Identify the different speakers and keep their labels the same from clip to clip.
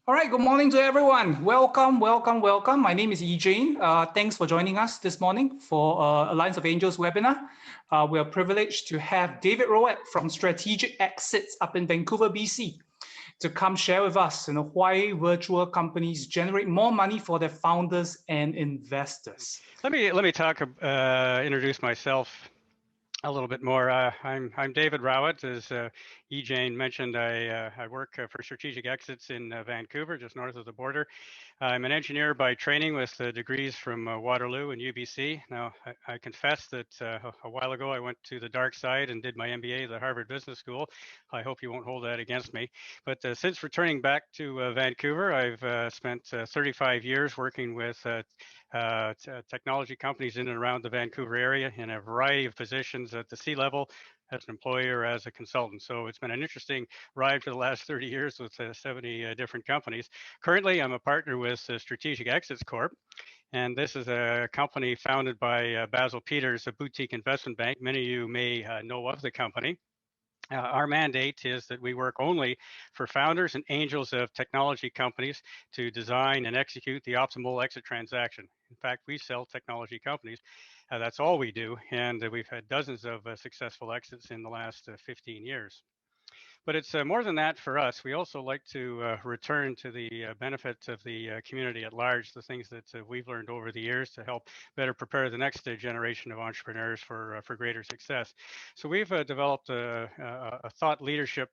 Speaker 1: All right, good morning to everyone. Welcome, welcome, welcome. My name is Jane. Thanks for joining us this morning for Alliance of Angels webinar. We are privileged to have David Rowat from Strategic Exits up in Vancouver, BC, to come share with us why virtual companies generate more money for their founders and investors.
Speaker 2: Let me talk, introduce myself a little bit more. I'm David Rowat. As Jane mentioned, I work for Strategic Exits in Vancouver, just north of the border. I'm an engineer by training with degrees from Waterloo and UBC. Now, I confess that a while ago I went to the dark side and did my MBA at the Harvard Business School. I hope you won't hold that against me. But since returning back to Vancouver, I've spent 35 years working with technology companies in and around the Vancouver area in a variety of positions at the C-level, as an employer, as a consultant. So it's been an interesting ride for the last 30 years with 70 different companies. Currently, I'm a partner with Strategic Exits Corp. And this is a company founded by Basil Peters, a boutique investment bank. Many of you may know of the company. Our mandate is that we work only for founders and angels of technology companies to design and execute the optimal exit transaction. In fact, we sell technology companies. That's all we do. And we've had dozens of successful exits in the last 15 years. But it's more than that for us. We also like to return to the benefits of the community at large, the things that we've learned over the years to help better prepare the next generation of entrepreneurs for greater success. So we've developed a thought leadership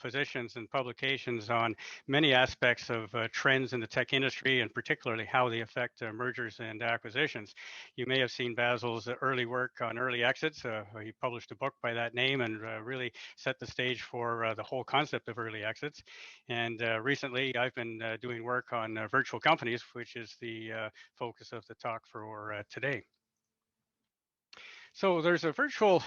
Speaker 2: positions and publications on many aspects of trends in the tech industry, and particularly how they affect mergers and acquisitions. You may have seen Basil's early work on early exits. He published a book by that name and really set the stage for the whole concept of early exits. And recently, I've been doing work on virtual companies, which is the focus of the talk for today. So there's a virtual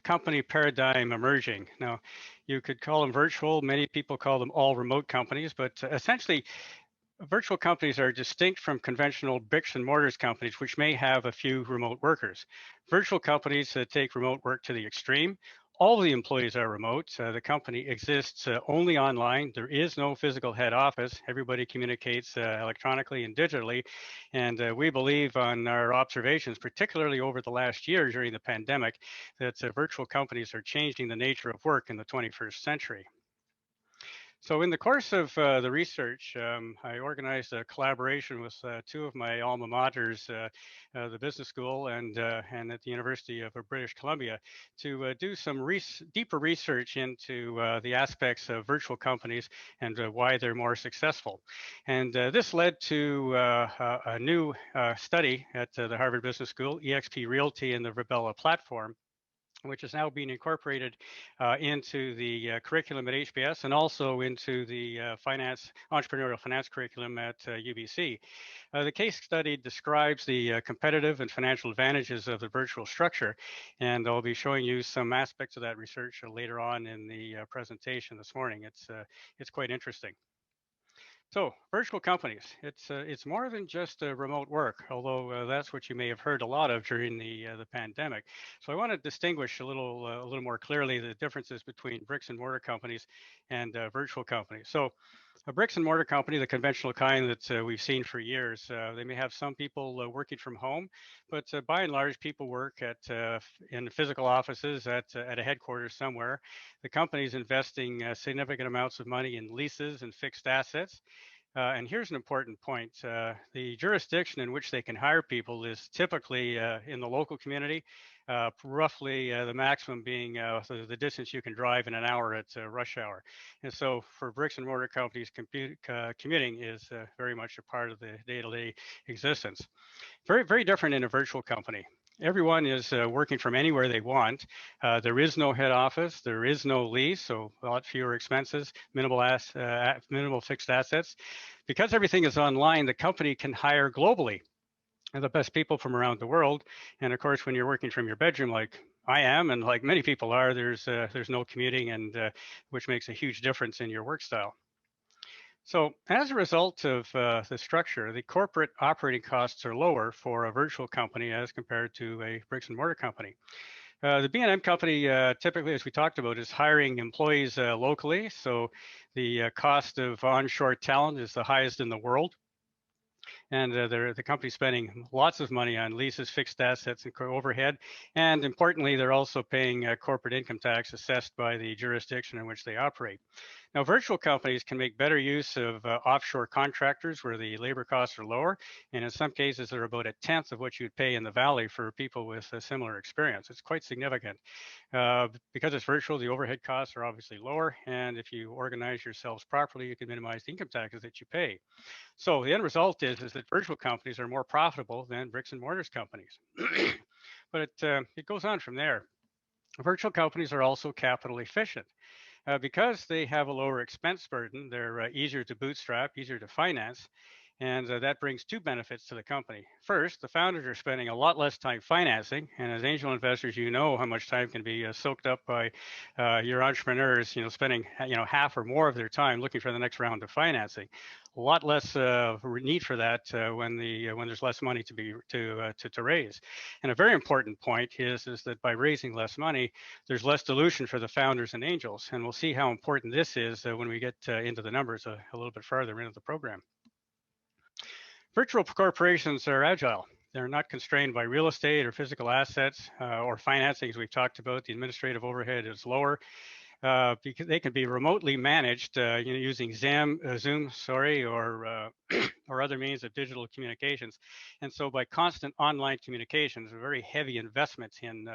Speaker 2: company paradigm emerging. Now, you could call them virtual. Many people call them all remote companies, but essentially, virtual companies are distinct from conventional bricks and mortars companies, which may have a few remote workers. Virtual companies take remote work to the extreme. All the employees are remote. The company exists only online. There is no physical head office. Everybody communicates electronically and digitally. And we believe on our observations, particularly over the last year during the pandemic, that virtual companies are changing the nature of work in the 21st century. So in the course of the research, I organized a collaboration with two of my alma maters, the business school and at the University of British Columbia, to do some deeper research into the aspects of virtual companies and why they're more successful. And this led to a new study at the Harvard Business School, eXp Realty and the Virbela platform, which is now being incorporated into the curriculum at HBS and also into the entrepreneurial finance curriculum at UBC. The case study describes the competitive and financial advantages of the virtual structure, and I'll be showing you some aspects of that research later on in the presentation this morning. It's quite interesting. So virtual companies, it's more than just remote work, although that's what you may have heard a lot of during the pandemic. So I want to distinguish a little more clearly the differences between bricks and mortar companies and virtual companies. So a bricks and mortar company, the conventional kind that we've seen for years, they may have some people working from home, but by and large, people work in physical offices at a headquarters somewhere. The company is investing significant amounts of money in leases and fixed assets. And here's an important point. The jurisdiction in which they can hire people is typically in the local community, roughly the maximum being the distance you can drive in an hour at rush hour. And so for bricks and mortar companies, commuting is very much a part of the day-to-day existence. Very, very different in a virtual company. Everyone is working from anywhere they want. There is no head office. There is no lease, so a lot fewer expenses, minimal fixed assets. Because everything is online, the company can hire globally the best people from around the world. And of course, when you're working from your bedroom, like I am, and like many people are, there's no commuting, and which makes a huge difference in your work style. So as a result of the structure, the corporate operating costs are lower for a virtual company as compared to a bricks and mortar company. The B&M company, typically, as we talked about, is hiring employees locally. So the cost of onshore talent is the highest in the world. And the company's spending lots of money on leases, fixed assets, and overhead. And importantly, they're also paying corporate income tax assessed by the jurisdiction in which they operate. Now, virtual companies can make better use of offshore contractors where the labor costs are lower, and in some cases, they're about a tenth of what you'd pay in the Valley for people with a similar experience. It's quite significant. Because it's virtual, the overhead costs are obviously lower, and if you organize yourselves properly, you can minimize the income taxes that you pay. So the end result is that virtual companies are more profitable than bricks and mortars companies. But it goes on from there. Virtual companies are also capital efficient. Because they have a lower expense burden, they're easier to bootstrap, easier to finance, and that brings two benefits to the company. First, the founders are spending a lot less time financing, and as angel investors, you know how much time can be soaked up by your entrepreneurs, spending half or more of their time looking for the next round of financing. A lot less need for that when there's less money to raise. And a very important point is that by raising less money, there's less dilution for the founders and angels, and we'll see how important this is when we get into the numbers a little bit further into the program. Virtual corporations are agile. They're not constrained by real estate or physical assets or financing, as we've talked about. The administrative overhead is lower. Because they can be remotely managed using Zoom, or or other means of digital communications. And so by constant online communications, a very heavy investment in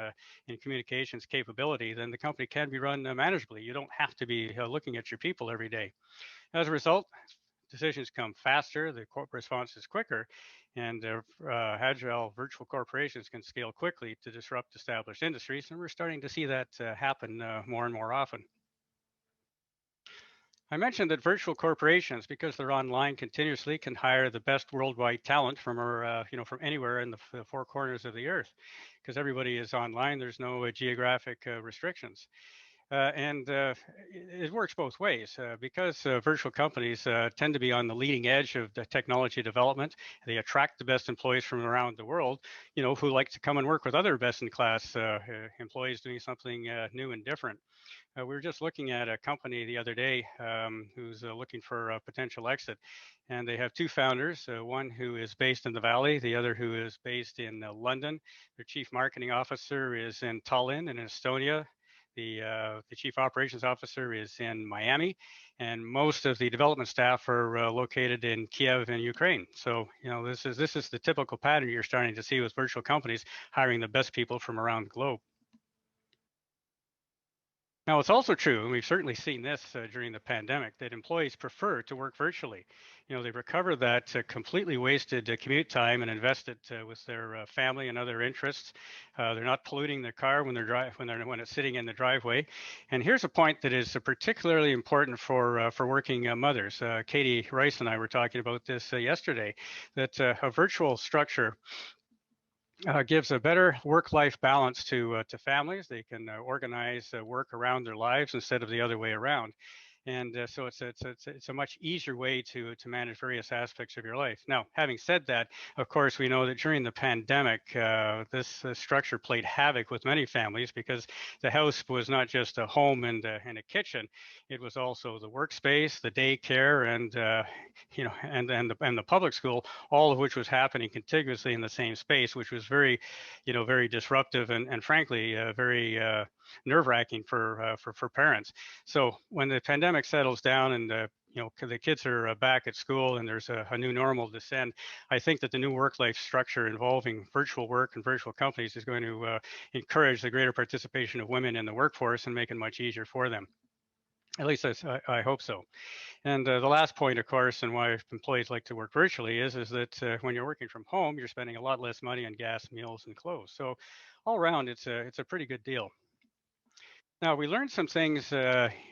Speaker 2: communications capability, then the company can be run manageably. You don't have to be looking at your people every day. As a result, decisions come faster, the corporate response is quicker, and agile virtual corporations can scale quickly to disrupt established industries, and we're starting to see that happen more and more often. I mentioned that virtual corporations, because they're online continuously, can hire the best worldwide talent from from anywhere in the four corners of the earth, because everybody is online. There's no geographic restrictions. And it works both ways because virtual companies tend to be on the leading edge of the technology development. They attract the best employees from around the world, who like to come and work with other best-in-class employees doing something new and different. We were just looking at a company the other day who's looking for a potential exit, and they have two founders, one who is based in the Valley, the other who is based in London. Their chief marketing officer is in Tallinn in Estonia. The chief operations officer is in Miami, and most of the development staff are located in Kiev in Ukraine. So, this is the typical pattern you're starting to see with virtual companies hiring the best people from around the globe. Now, it's also true, and we've certainly seen this during the pandemic, that employees prefer to work virtually. They recover that completely wasted commute time and invest it with their family and other interests. They're not polluting their car when when it's sitting in the driveway. And here's a point that is particularly important for working mothers. Katie Rice and I were talking about this yesterday, that a virtual structure gives a better work-life balance to families. They can organize work around their lives instead of the other way around. And so it's a much easier way to manage various aspects of your life. Now, having said that, of course, we know that during the pandemic, this structure played havoc with many families because the house was not just a home and a kitchen; it was also the workspace, the daycare, and and the public school, all of which was happening contiguously in the same space, which was very, very disruptive and frankly very nerve-wracking for parents. So when the pandemic settles down and the kids are back at school and there's a new normal descend, I think that the new work-life structure involving virtual work and virtual companies is going to encourage the greater participation of women in the workforce and make it much easier for them. At least I hope so. And the last point, of course, and why employees like to work virtually is that when you're working from home, you're spending a lot less money on gas, meals, and clothes. So all around, it's a pretty good deal. Now, we learned some things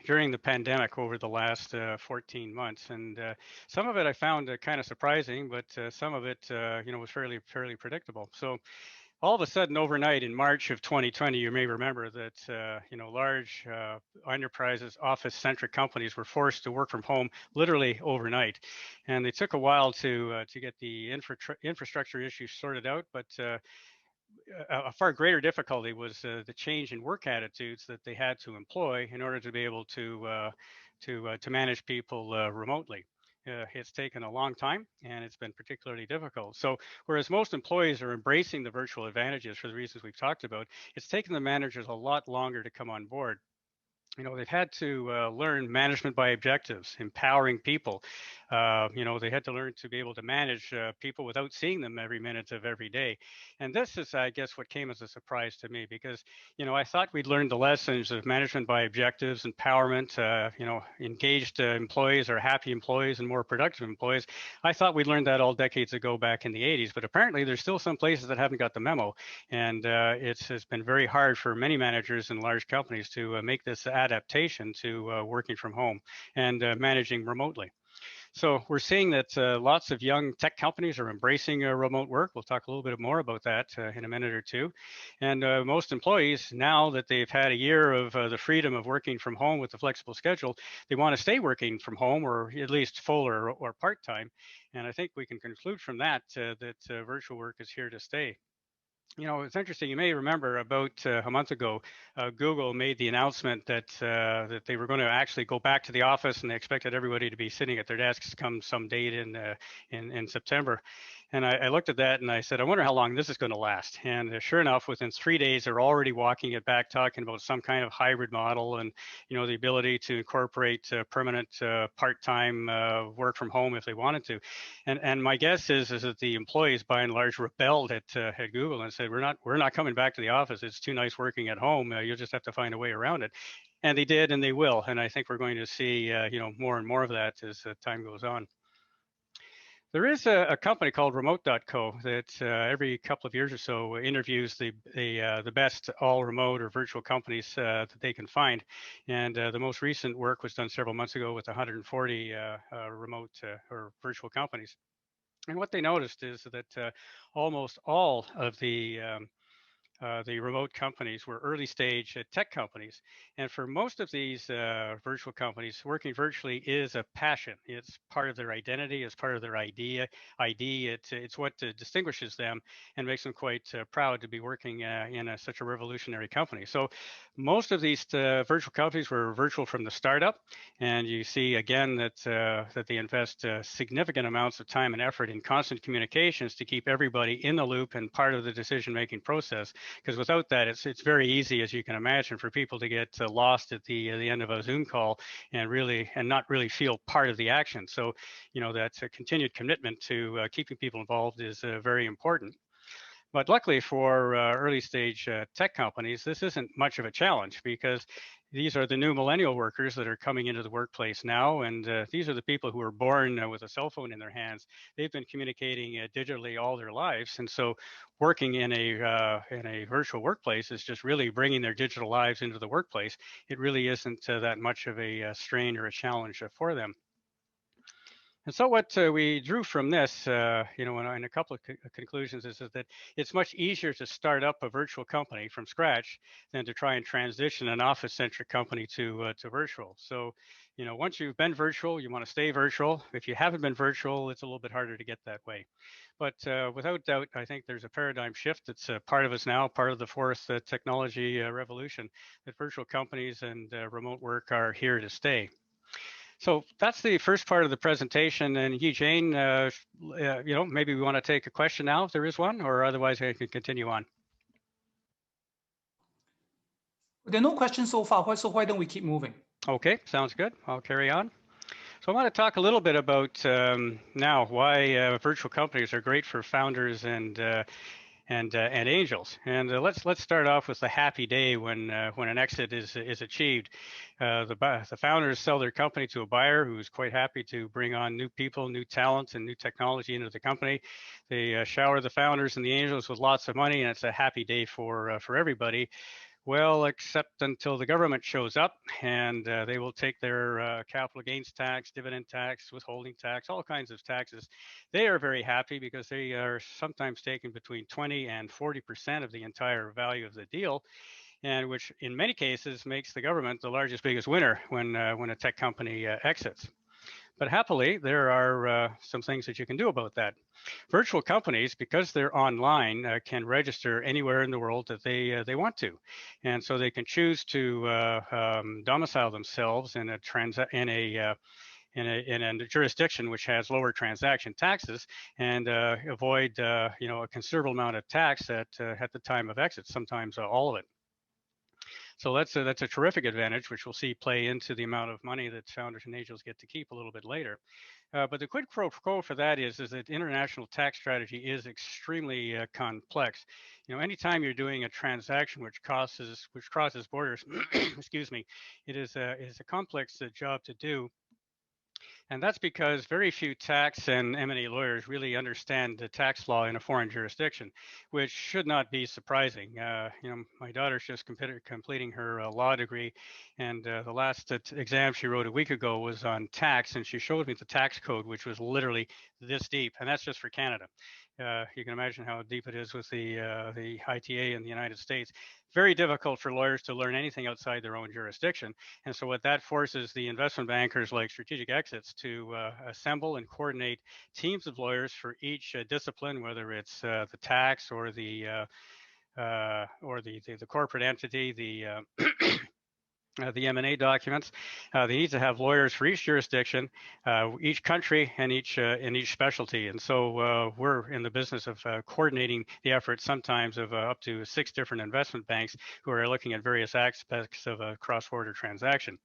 Speaker 2: during the pandemic over the last 14 months, and some of it I found kind of surprising, but some of it, was fairly predictable. So all of a sudden, overnight in March of 2020, you may remember that large enterprises, office-centric companies were forced to work from home literally overnight, and it took a while to get the infrastructure issues sorted out, but a far greater difficulty was the change in work attitudes that they had to employ in order to be able to manage people remotely. It's taken a long time, and it's been particularly difficult. So whereas most employees are embracing the virtual advantages for the reasons we've talked about, it's taken the managers a lot longer to come on board. They've had to learn management by objectives, empowering people. They had to learn to be able to manage people without seeing them every minute of every day. And this is, I guess, what came as a surprise to me because, I thought we'd learned the lessons of management by objectives, empowerment, engaged employees are happy employees and more productive employees. I thought we'd learned that all decades ago back in the 80s, but apparently there's still some places that haven't got the memo. And it's been very hard for many managers in large companies to make this adaptation to working from home and managing remotely. So we're seeing that lots of young tech companies are embracing remote work. We'll talk a little bit more about that in a minute or two. And most employees, now that they've had a year of the freedom of working from home with a flexible schedule, they want to stay working from home, or at least full or part-time. And I think we can conclude from that that virtual work is here to stay. It's interesting. You may remember about a month ago, Google made the announcement that they were going to actually go back to the office, and they expected everybody to be sitting at their desks come some date in September. And I looked at that and I said, I wonder how long this is going to last. And sure enough, within 3 days, they're already walking it back, talking about some kind of hybrid model and the ability to incorporate permanent part-time work from home if they wanted to. And my guess is that the employees, by and large, rebelled at Google and said, we're not coming back to the office. It's too nice working at home. You'll just have to find a way around it. And they did, and they will. And I think we're going to see more and more of that as time goes on. There is a company called Remote.co that every couple of years or so interviews the best all remote or virtual companies that they can find. And the most recent work was done several months ago with 140 remote or virtual companies. And what they noticed is that almost all of the remote companies were early stage tech companies. And for most of these virtual companies, working virtually is a passion. It's part of their identity, it's part of their ID. It's what distinguishes them and makes them quite proud to be working in such a revolutionary company. So most of these virtual companies were virtual from the startup. And you see again that they invest significant amounts of time and effort in constant communications to keep everybody in the loop and part of the decision-making process. Because without that, it's very easy, as you can imagine, for people to get lost at the end of a Zoom call and not really feel part of the action. So, that's a continued commitment to keeping people involved is very important. But luckily for early stage tech companies, this isn't much of a challenge because these are the new millennial workers that are coming into the workplace now. And these are the people who were born with a cell phone in their hands. They've been communicating digitally all their lives. And so working in a virtual workplace is just really bringing their digital lives into the workplace. It really isn't that much of a strain or a challenge for them. And so what we drew from this, in a couple of conclusions is that it's much easier to start up a virtual company from scratch than to try and transition an office-centric company to virtual. So, once you've been virtual, you want to stay virtual. If you haven't been virtual, it's a little bit harder to get that way. But without doubt, I think there's a paradigm shift that's part of us now, part of the fourth technology revolution, that virtual companies and remote work are here to stay. So that's the first part of the presentation. And Yi-Jane, maybe we want to take a question now if there is one, or otherwise I can continue on.
Speaker 1: There are no questions so far, so why don't we keep moving?
Speaker 2: Okay, sounds good. I'll carry on. So I want to talk a little bit about now why virtual companies are great for founders and angels. And let's start off with the happy day when an exit is achieved. The founders sell their company to a buyer who's quite happy to bring on new people, new talent, and new technology into the company. They shower the founders and the angels with lots of money, and it's a happy day for everybody. Well, except until the government shows up, and they will take their capital gains tax, dividend tax, withholding tax, all kinds of taxes. They are very happy because they are sometimes taking between 20 and 40% of the entire value of the deal, and which in many cases makes the government the largest, biggest winner when a tech company exits. But happily, there are some things that you can do about that. Virtual companies, because they're online, can register anywhere in the world that they want to, and so they can choose to domicile themselves in a jurisdiction which has lower transaction taxes and avoid a considerable amount of tax at the time of exit, sometimes all of it. So that's a terrific advantage, which we'll see play into the amount of money that founders and angels get to keep a little bit later. But the quid pro quo for that is that international tax strategy is extremely complex. Anytime you're doing a transaction which crosses borders, excuse me, it is a complex job to do. And that's because very few tax and M&A lawyers really understand the tax law in a foreign jurisdiction, which should not be surprising. My daughter's just completing her law degree, and the last exam she wrote a week ago was on tax, and she showed me the tax code, which was literally this deep, and that's just for Canada. You can imagine how deep it is with the ITA in the United States. Very difficult for lawyers to learn anything outside their own jurisdiction. And so what that forces the investment bankers like Strategic Exits to assemble and coordinate teams of lawyers for each discipline, whether it's the tax or the corporate entity, the M&A documents. They need to have lawyers for each jurisdiction, each country, and each specialty. And so we're in the business of coordinating the efforts sometimes of up to 6 different investment banks who are looking at various aspects of a cross-border transaction.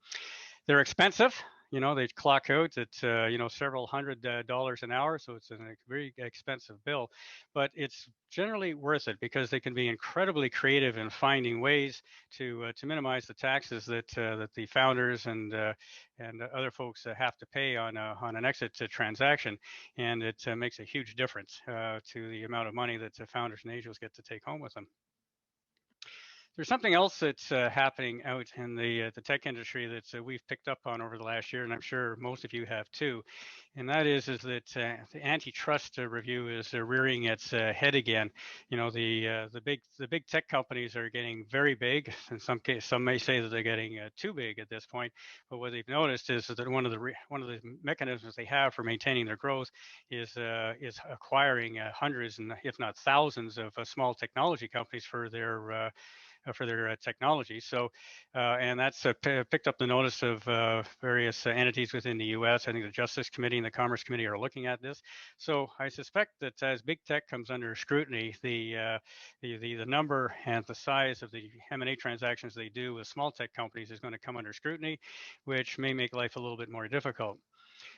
Speaker 2: They're expensive. They clock out at several $100s an hour, so it's a very expensive bill, but it's generally worth it because they can be incredibly creative in finding ways to minimize the taxes that the founders and other folks have to pay on an exit transaction, and it makes a huge difference to the amount of money that the founders and angels get to take home with them. There's something else that's happening out in the tech industry that we've picked up on over the last year, and I'm sure most of you have too. And that is that the antitrust review is rearing its head again. The big tech companies are getting very big. In some cases, some may say that they're getting too big at this point. But what they've noticed is that one of the mechanisms they have for maintaining their growth is acquiring hundreds and if not thousands of small technology companies for their technology. So, and that's picked up the notice of various entities within the U.S. I think the Justice Committee and the Commerce Committee are looking at this. So I suspect that as big tech comes under scrutiny, the number and the size of the M&A transactions they do with small tech companies is going to come under scrutiny, which may make life a little bit more difficult.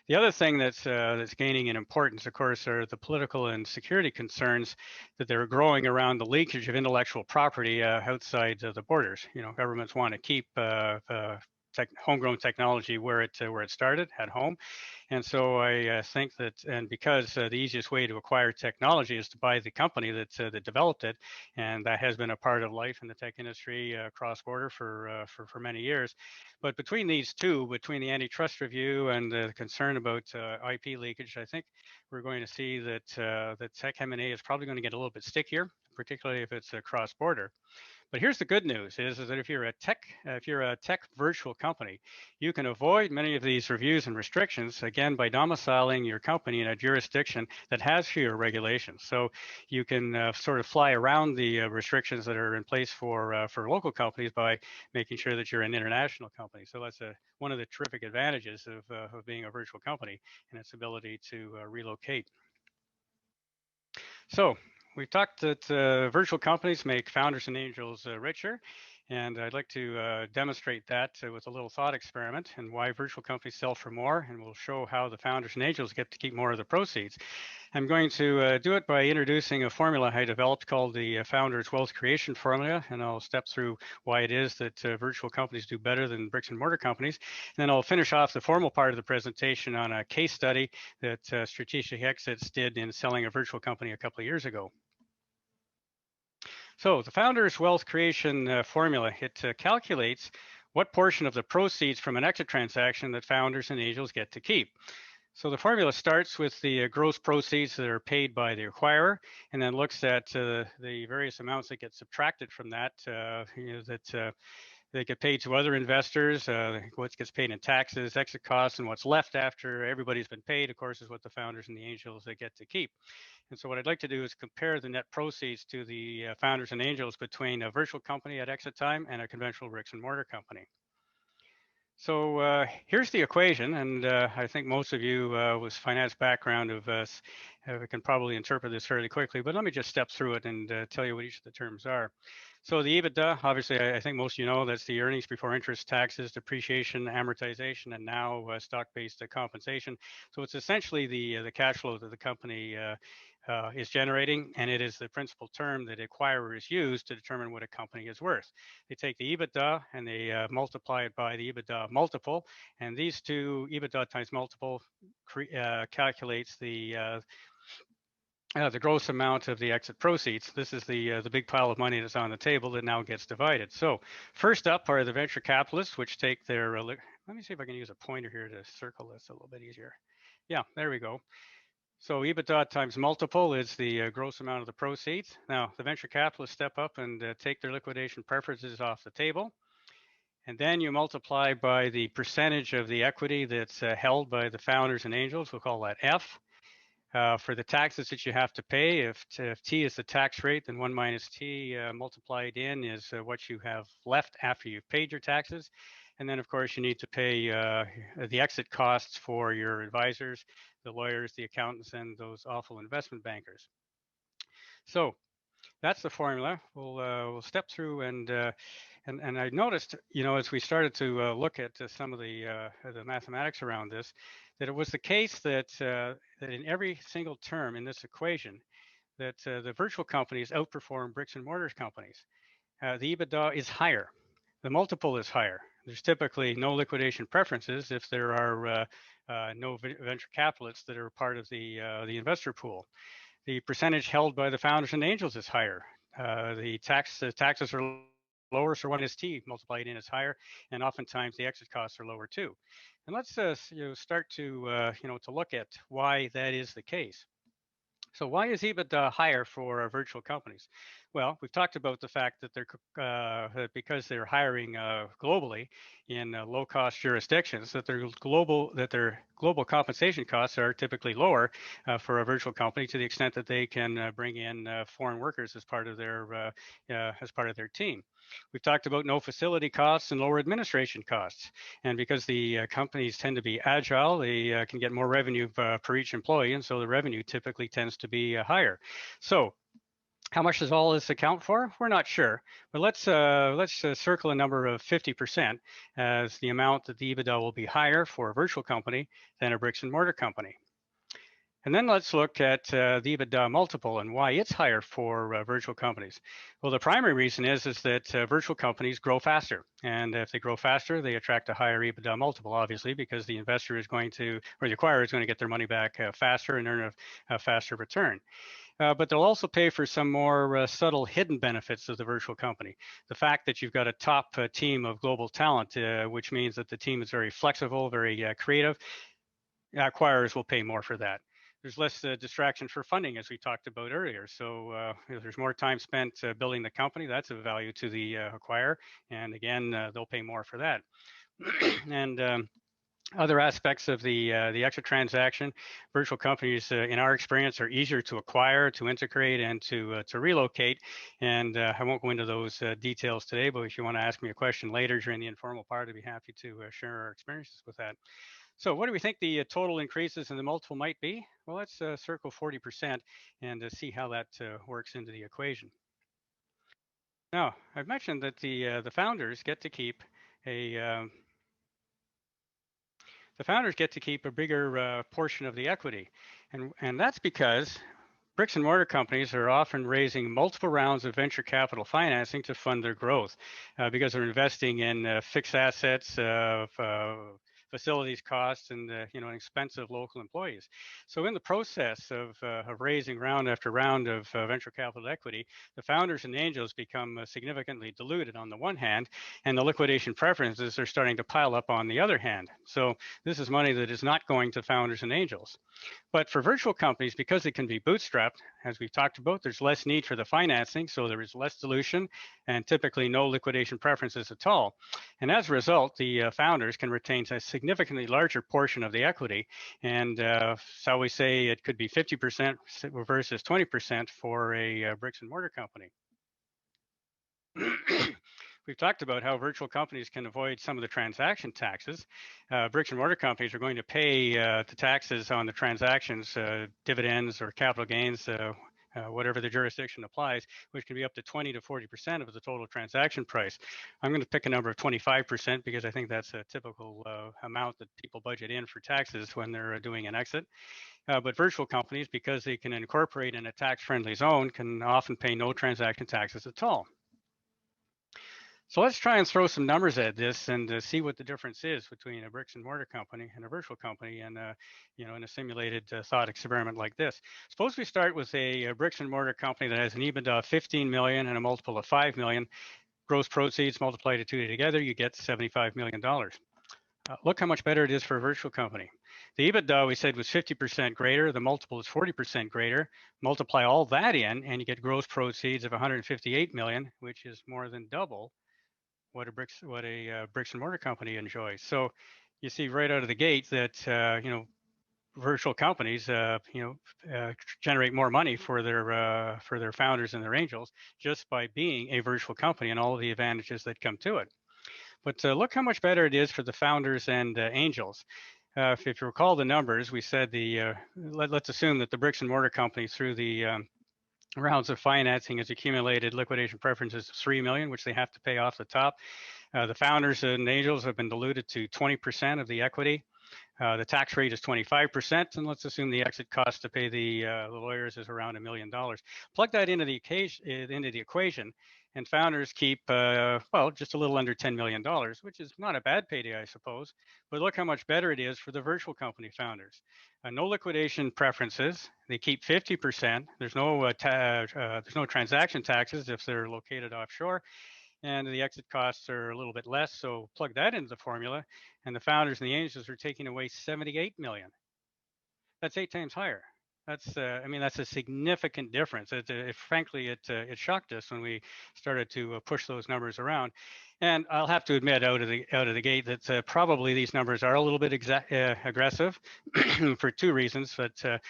Speaker 2: The other thing that's gaining in importance, of course, are the political and security concerns that they're growing around the leakage of intellectual property outside the borders. Governments want to keep homegrown technology where it started at home, and so I think that, and because the easiest way to acquire technology is to buy the company that developed it, and that has been a part of life in the tech industry cross-border for many years. But between these two, between the antitrust review and the concern about IP leakage, I think we're going to see that that tech M&A is probably going to get a little bit stickier, particularly if it's cross-border. But here's the good news: is that if you're a tech virtual company, you can avoid many of these reviews and restrictions again by domiciling your company in a jurisdiction that has fewer regulations. So you can sort of fly around the restrictions that are in place for local companies by making sure that you're an international company. So that's one of the terrific advantages of being a virtual company and its ability to relocate. So we've talked that virtual companies make founders and angels richer, and I'd like to demonstrate that with a little thought experiment and why virtual companies sell for more, and we'll show how the founders and angels get to keep more of the proceeds. I'm going to do it by introducing a formula I developed called the Founders Wealth Creation Formula, and I'll step through why it is that virtual companies do better than bricks and mortar companies. And then I'll finish off the formal part of the presentation on a case study that Strategic Exits did in selling a virtual company a couple of years ago. So the Founders Wealth Creation Formula, it calculates what portion of the proceeds from an exit transaction that founders and angels get to keep. So the formula starts with the gross proceeds that are paid by the acquirer, and then looks at the various amounts that get subtracted from that, They get paid to other investors. What gets paid in taxes, exit costs, and what's left after everybody's been paid, of course, is what the founders and the angels they get to keep. And so what I'd like to do is compare the net proceeds to the founders and angels between a virtual company at exit time and a conventional bricks and mortar company. So here's the equation, and I think most of you with finance background can probably interpret this fairly quickly, but let me just step through it and tell you what each of the terms are. So the EBITDA, obviously, I think most of you know that's the earnings before interest, taxes, depreciation, amortization, and now stock-based compensation. So it's essentially the cash flow that the company is generating, and it is the principal term that acquirers use to determine what a company is worth. They take the EBITDA and they multiply it by the EBITDA multiple, and these two, EBITDA times multiple, calculates the gross amount of the exit proceeds. This is the big pile of money that's on the table that now gets divided. So first up are the venture capitalists, which take their, let me see if I can use a pointer here to circle this a little bit easier. Yeah, there we go. So EBITDA times multiple is the gross amount of the proceeds. Now, the venture capitalists step up and take their liquidation preferences off the table. And then you multiply by the percentage of the equity that's held by the founders and angels. We'll call that F. For the taxes that you have to pay, if T is the tax rate, then 1 minus T multiplied in is what you have left after you've paid your taxes. And then, of course, you need to pay the exit costs for your advisors, the lawyers, the accountants, and those awful investment bankers. So that's the formula. We'll step through and I noticed, as we started to look at some of the mathematics around this, that it was the case that that in every single term in this equation, that the virtual companies outperform bricks and mortar companies. The EBITDA is higher. The multiple is higher. There's typically no liquidation preferences if there are no venture capitalists that are part of the investor pool. The percentage held by the founders and angels is higher. The taxes are lower, so 1 is T multiplied in is higher, and oftentimes the exit costs are lower too. And let's start to to look at why that is the case. So why is EBITDA higher for virtual companies? Well, we've talked about the fact that they're because they're hiring globally in low-cost jurisdictions, that their global compensation costs are typically lower for a virtual company to the extent that they can bring in foreign workers as part of their team. We've talked about no facility costs and lower administration costs, and because the companies tend to be agile, they can get more revenue per each employee, and so the revenue typically tends to be higher. So how much does all this account for? We're not sure, but let's circle a number of 50% as the amount that the EBITDA will be higher for a virtual company than a bricks and mortar company. And then let's look at the EBITDA multiple and why it's higher for virtual companies. Well, the primary reason is that virtual companies grow faster. And if they grow faster, they attract a higher EBITDA multiple, obviously, because the investor is going to, or the acquirer is going to get their money back faster and earn a faster return. But they'll also pay for some more subtle hidden benefits of the virtual company. The fact that you've got a top team of global talent, which means that the team is very flexible, very creative, acquirers will pay more for that. There's less distraction for funding, as we talked about earlier. So if there's more time spent building the company, that's of value to the acquirer. And again, they'll pay more for that. And other aspects of the exit transaction, virtual companies, in our experience, are easier to acquire, to integrate, and to relocate. And I won't go into those details today, but if you want to ask me a question later during the informal part, I'd be happy to share our experiences with that. So what do we think the total increases in the multiple might be? Well, let's circle 40% and see how that works into the equation. Now, I've mentioned that the founders get to keep a bigger portion of the equity, and that's because bricks and mortar companies are often raising multiple rounds of venture capital financing to fund their growth because they're investing in fixed assets, facilities costs and expensive local employees. So in the process of raising round after round of venture capital equity, the founders and angels become significantly diluted on the one hand, and the liquidation preferences are starting to pile up on the other hand. So this is money that is not going to founders and angels. But for virtual companies, because they can be bootstrapped, as we've talked about, there's less need for the financing, so there is less dilution and typically no liquidation preferences at all. And as a result, the founders can retain a significantly larger portion of the equity. And so we say it could be 50% versus 20% for a bricks and mortar company. We've talked about how virtual companies can avoid some of the transaction taxes. Bricks and mortar companies are going to pay the taxes on the transactions, dividends or capital gains, whatever the jurisdiction applies, which can be up to 20 to 40% of the total transaction price. I'm going to pick a number of 25% because I think that's a typical amount that people budget in for taxes when they're doing an exit. But virtual companies, because they can incorporate in a tax-friendly zone, can often pay no transaction taxes at all. So let's try and throw some numbers at this and see what the difference is between a bricks and mortar company and a virtual company, and in a simulated thought experiment like this. Suppose we start with a bricks and mortar company that has an EBITDA of 15 million and a multiple of 5 million. Gross proceeds multiplied to 2 together, you get $75 million. Look how much better it is for a virtual company. The EBITDA we said was 50% greater, the multiple is 40% greater. Multiply all that in and you get gross proceeds of 158 million, which is more than double what a bricks and mortar company enjoys. So you see right out of the gate that virtual companies generate more money for their founders and their angels just by being a virtual company and all of the advantages that come to it. But look how much better it is for the founders and angels. If you recall the numbers, we said let's assume that the bricks and mortar company through the rounds of financing has accumulated liquidation preferences of 3 million, which they have to pay off the top. The founders and angels have been diluted to 20% of the equity. The tax rate is 25%, and let's assume the exit cost to pay the lawyers is around $1 million. Plug that into the equation, and founders keep, just a little under $10 million, which is not a bad payday, I suppose. But look how much better it is for the virtual company founders. No liquidation preferences. They keep 50%. There's no transaction taxes if they're located offshore. And the exit costs are a little bit less, so plug that into the formula, and the founders and the angels are taking away 78 million. That's 8 times higher. That's a significant difference. Frankly, it shocked us when we started to push those numbers around. And I'll have to admit out of the gate that probably these numbers are a little bit aggressive for 2 reasons. But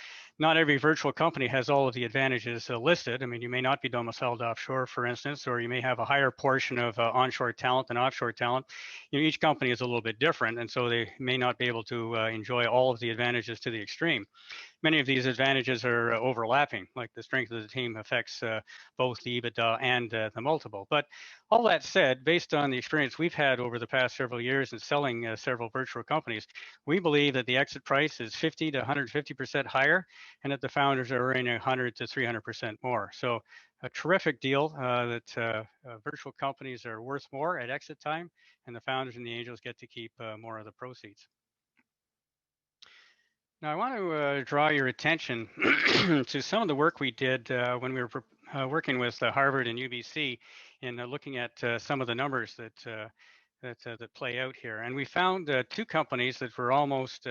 Speaker 2: not every virtual company has all of the advantages listed. I mean, you may not be domiciled offshore, for instance, or you may have a higher portion of onshore talent than offshore talent. Each company is a little bit different, and so they may not be able to enjoy all of the advantages to the extreme. Many of these advantages are overlapping, like the strength of the team affects both the EBITDA and the multiple. But all that said, based on the experience we've had over the past several years in selling several virtual companies, we believe that the exit price is 50 to 150% higher, and that the founders are earning 100 to 300% more. So a terrific deal that virtual companies are worth more at exit time, and the founders and the angels get to keep more of the proceeds. Now, I want to draw your attention to some of the work we did when we were working with Harvard and UBC in looking at some of the numbers that play out here. And we found 2 companies that were almost,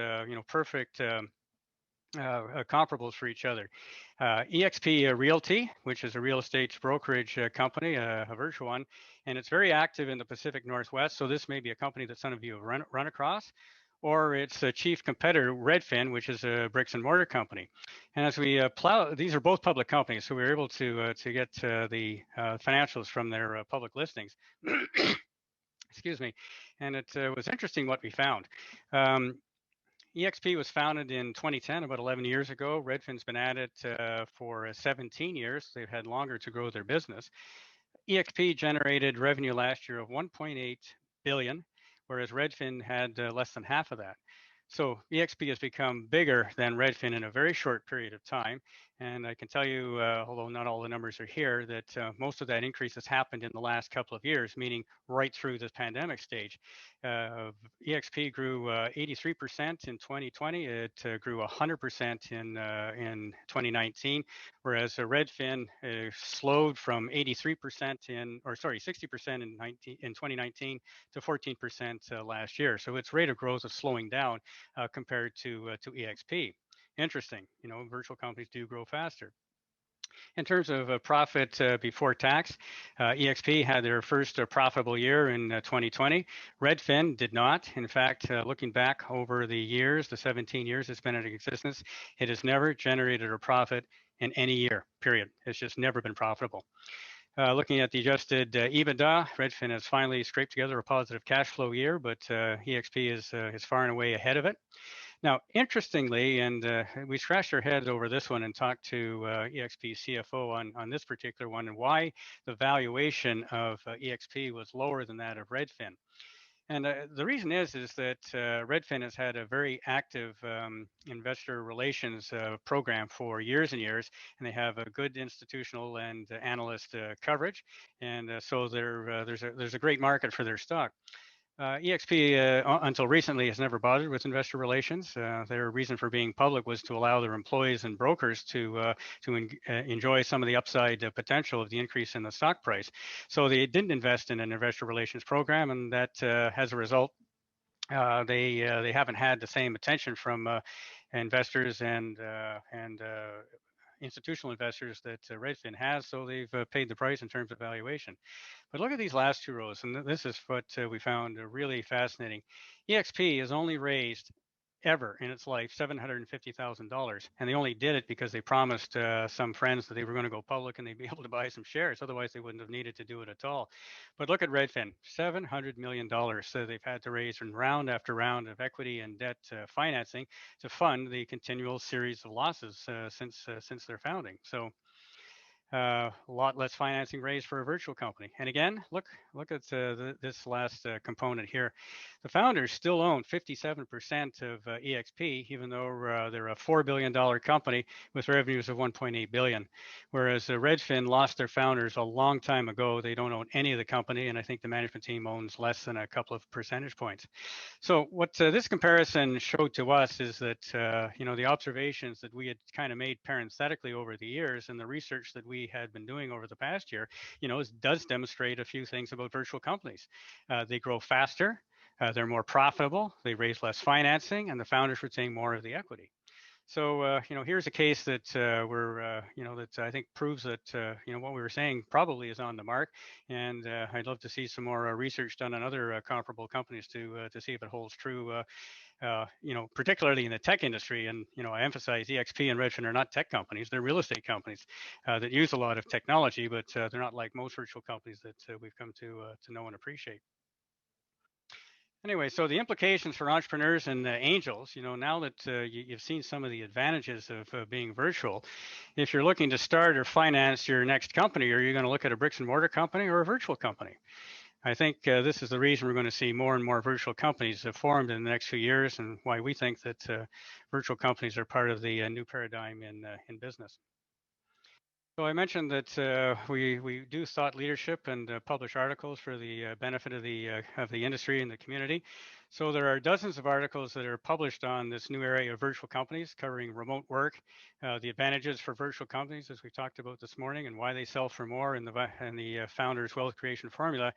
Speaker 2: perfect comparables for each other. EXP Realty, which is a real estate brokerage company, a virtual one, and it's very active in the Pacific Northwest. So this may be a company that some of you have run across. Or its chief competitor, Redfin, which is a bricks and mortar company. And as we these are both public companies, so we were able to get the financials from their public listings. Excuse me. And it was interesting what we found. EXP was founded in 2010, about 11 years ago. Redfin's been at it for 17 years. They've had longer to grow their business. EXP generated revenue last year of 1.8 billion. Whereas Redfin had less than half of that. So EXP has become bigger than Redfin in a very short period of time. And I can tell you, although not all the numbers are here, that most of that increase has happened in the last couple of years, meaning right through this pandemic stage. EXP grew 83% in 2020. It grew 100% in 2019, whereas Redfin slowed from 83% or sorry, 60% in 2019 to 14% last year. So its rate of growth is slowing down compared to EXP. Interesting, virtual companies do grow faster. In terms of profit before tax, EXP had their first profitable year in 2020. Redfin did not. In fact, looking back over the years, the 17 years it's been in existence, it has never generated a profit in any year, period. It's just never been profitable. Looking at the adjusted EBITDA, Redfin has finally scraped together a positive cash flow year, but EXP is far and away ahead of it. Now, interestingly, and we scratched our heads over this one and talked to EXP's CFO on this particular one and why the valuation of EXP was lower than that of Redfin. And the reason is that Redfin has had a very active investor relations program for years and years, and they have a good institutional and analyst coverage, and so there's a great market for their stock. EXP, until recently, has never bothered with investor relations. Their reason for being public was to allow their employees and brokers to enjoy some of the upside potential of the increase in the stock price. So they didn't invest in an investor relations program, and that, as a result, they haven't had the same attention from investors and institutional investors that Redfin has. So they've paid the price in terms of valuation. But look at these last two rows, and this is what we found really fascinating. EXP has only raised ever in its life $750,000, and they only did it because they promised some friends that they were going to go public and they'd be able to buy some shares. Otherwise, they wouldn't have needed to do it at all. But look at Redfin, $700 million so they've had to raise in round after round of equity and debt financing to fund the continual series of losses since their founding. So a lot less financing raised for a virtual company. And again, look at this last component here. The founders still own 57% of EXP, even though they're a $4 billion company with revenues of $1.8 billion. Whereas Redfin lost their founders a long time ago. They don't own any of the company, and I think the management team owns less than a couple of percentage points. So what this comparison showed to us is that the observations that we had kind of made parenthetically over the years and the research that we had been doing over the past year, does demonstrate a few things about virtual companies. They grow faster, they're more profitable, they raise less financing, and the founders retain more of the equity. So, here's a case that that I think proves that, what we were saying probably is on the mark. And I'd love to see some more research done on other comparable companies to see if it holds true, particularly in the tech industry. And, I emphasize EXP and Redfin are not tech companies. They're real estate companies that use a lot of technology, but they're not like most virtual companies that we've come to know and appreciate. Anyway, so the implications for entrepreneurs and angels, now that you've seen some of the advantages of being virtual, if you're looking to start or finance your next company, are you going to look at a bricks and mortar company or a virtual company? I think this is the reason we're going to see more and more virtual companies formed in the next few years, and why we think that virtual companies are part of the new paradigm in business. So I mentioned that we do thought leadership and publish articles for the benefit of the industry and the community. So there are dozens of articles that are published on this new area of virtual companies, covering remote work, the advantages for virtual companies, as we talked about this morning, and why they sell for more, and the founder's wealth creation formula.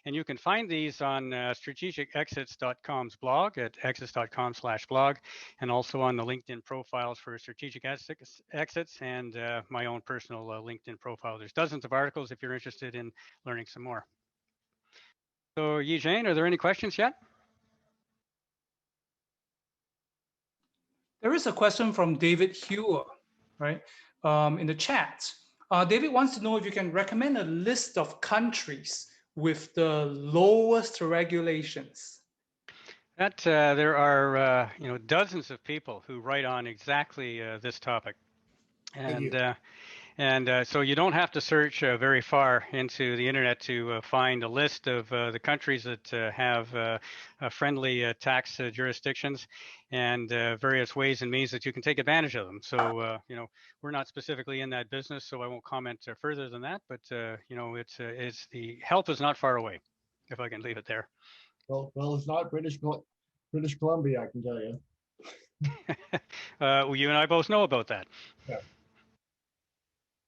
Speaker 2: And you can find these on strategicexits.com's blog at exits.com/blog, and also on the LinkedIn profiles for Strategic Exits and my own personal LinkedIn profile. There's dozens of articles if you're interested in learning some more. So Yi-Jane, are there any questions yet?
Speaker 1: There is a question from David Hewer, right, in the chat. David wants to know if you can recommend a list of countries with the lowest regulations.
Speaker 2: That there are dozens of people who write on exactly this topic, and And so you don't have to search very far into the internet to find a list of the countries that have friendly tax jurisdictions and various ways and means that you can take advantage of them. So, you know, we're not specifically in that business, so I won't comment further than that. But you know, it's the help is not far away, if I can leave it there.
Speaker 3: Well, it's not British Columbia, I can tell you.
Speaker 2: Well, you and I both know about that.
Speaker 3: Yeah.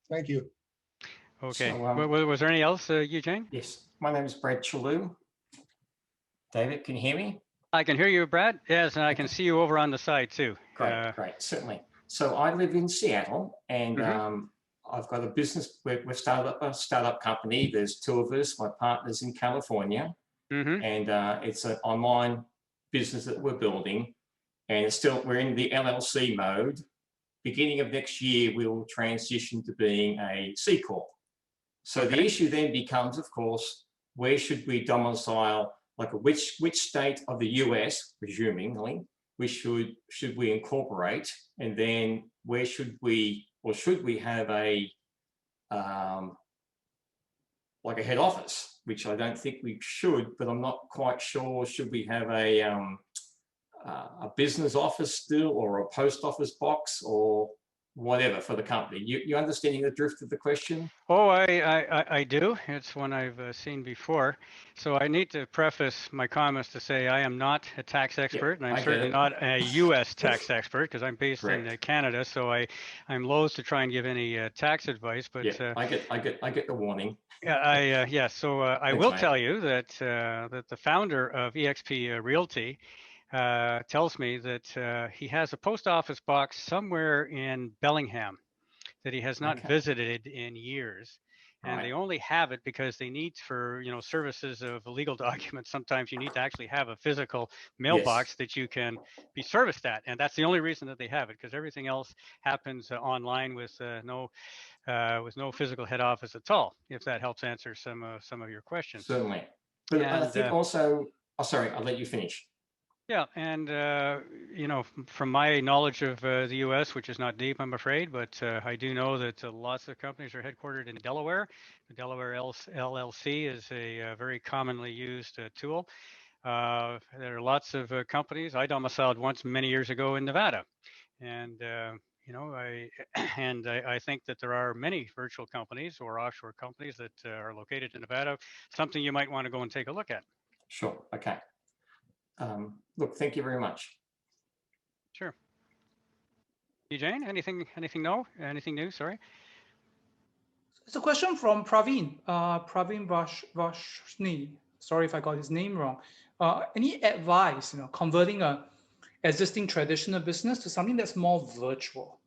Speaker 3: Thank you.
Speaker 2: Okay.
Speaker 4: So,
Speaker 2: Was there any else, Eugene?
Speaker 4: yes, my name is Brad Chalou. David, can you hear me?
Speaker 2: I can hear you, Brad. Yes, and I can
Speaker 4: Okay.
Speaker 2: see you over on the side too.
Speaker 4: Great, certainly. So I live in Seattle, and
Speaker 2: Mhm.
Speaker 4: I've got a business. We've started up a startup company. There's two of us. My partner's in California,
Speaker 2: Mm-hmm.
Speaker 4: and it's an online business that we're building. And it's still, we're in the LLC mode. Beginning of next year, we will transition to being a C Corp. So the issue then becomes, of course, where should we domicile, like which state of the US, presumably, should we incorporate, and then where should we, or should we have a like a head office, which I don't think we should, but I'm not quite sure. Should we have a business office still, or a post office box, or whatever for the company? You understanding the drift of the question?
Speaker 2: Oh, I do. It's one I've seen before. So I need to preface my comments to say I am not a tax expert, and I'm certainly not a U.S. tax expert because I'm based in Canada. So I'm loath to try and give any tax advice. But
Speaker 4: yeah, I get the warning.
Speaker 2: Yeah, So I
Speaker 4: Thanks,
Speaker 2: will
Speaker 4: mate.
Speaker 2: tell you that that the founder of eXp Realty tells me that he has a post office box somewhere in Bellingham that he has not visited in years. And they only have it because they need, for, you know, services of legal documents, sometimes you need to actually have a physical mailbox that you can be serviced at. And that's the only reason that they have it, because everything else happens online with no physical head office at all, if that helps answer some of your questions.
Speaker 4: Certainly. But I think also, oh, sorry, I'll let you finish.
Speaker 2: Yeah, and you know, from my knowledge of the U.S., which is not deep, I'm afraid, but I do know that lots of companies are headquartered in Delaware. The Delaware LLC is a very commonly used tool. There are lots of companies. I domiciled once many years ago in Nevada, and you know, I think that there are many virtual companies or offshore companies that are located in Nevada. Something you might want to go and take a look at.
Speaker 4: Sure. Okay. Look, thank you very much.
Speaker 2: Sure. Eugene, anything new? Sorry.
Speaker 1: It's a question from Praveen. Praveen Vashni. Sorry if I got his name wrong. Any advice, you know, converting a existing traditional business to something that's more virtual?